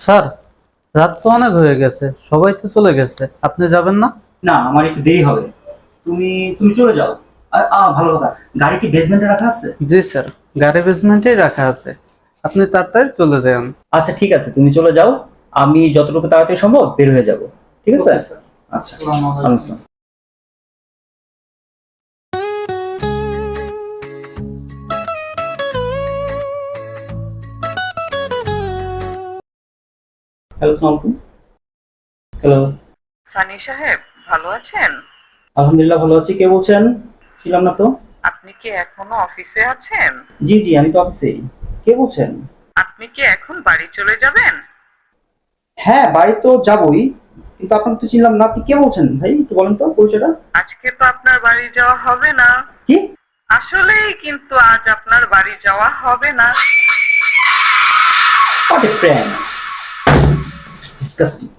Sir, রাত তো অনেক হয়ে গেছে, সবাই তো চলে গেছে, আপনি যাবেন না? না, আমার একটু দেরি হবে। তুমি তুমি চলে যাও। ভালো কথা। গাড়ি কি বেসমেন্টে রাখা আছে? জি স্যার, গাড়ি বেসমেন্টেই রাখা আছে, আপনি তাড়াতাড়ি চলে যান। আচ্ছা, ঠিক আছে, তুমি চলে যাও। আমি যতটুকু তাড়াতাড়ি সম্ভব বের হয়ে যাব। ঠিক আছে? Okay sir. আচ্ছা। আসসালামু আলাইকুম। ওয়ালাইকুম আসসালাম। হ্যালো, আসসালামু আলাইকুম। হ্যালো। সানি সাহেব, ভালো আছেন? আলহামদুলিল্লাহ, ভালো আছি। কে বলছেন? ছিলাম না তো। আপনি কি এখনো অফিসে আছেন? জি জি, আমি তো অফিসেই। কে বলছেন? আপনি কি এখন বাড়ি চলে যাবেন? হ্যাঁ, বাড়ি তো যাবই, কিন্তু আপনাকে তো চিনলাম না। আপনি কে বলছেন ভাই, একটু বলেন তো পরিচয়টা। আজকে তো আপনার বাড়ি যাওয়া হবে না। কি? আসলেই কিন্তু আজ আপনার বাড়ি যাওয়া হবে না। What a prank! ডিসকাস্টিং।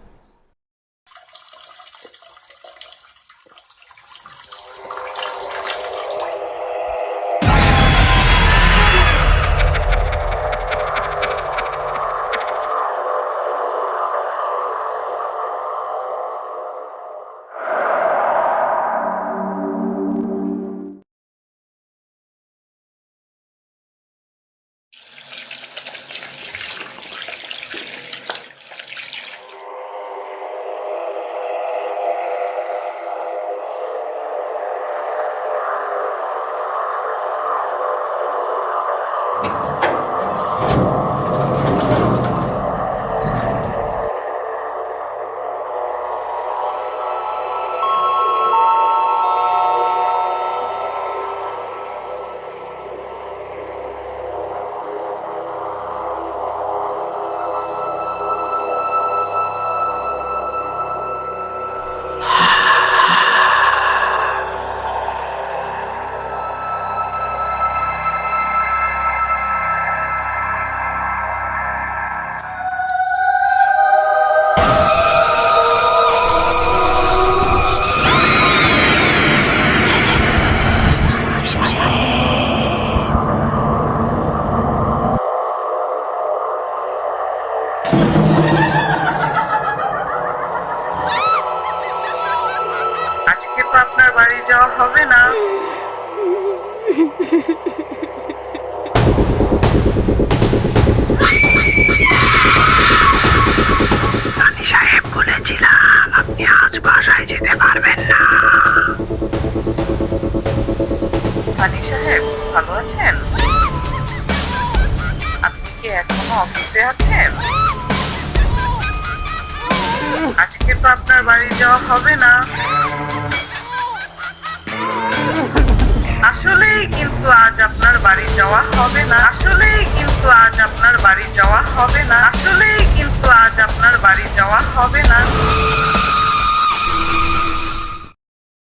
আজকে তো আপনার বাড়ি যাওয়া হবে না। সানি সাহেব বলেছিলাম আপনি আজ বাসায় যেতে পারবেন না। সানি সাহেব, ভালো আছেন? আপনি কি এখনো অফিসে আছেন? আজকে তো আপনার বাড়ি যাওয়া হবে না। আসলেই কিন্তু আজ আপনার বাড়ি যাওয়া হবে না। আসলেই কিন্তু আজ আপনার বাড়ি যাওয়া হবে না। আসলেই কিন্তু আজ আপনার বাড়ি যাওয়া হবে না।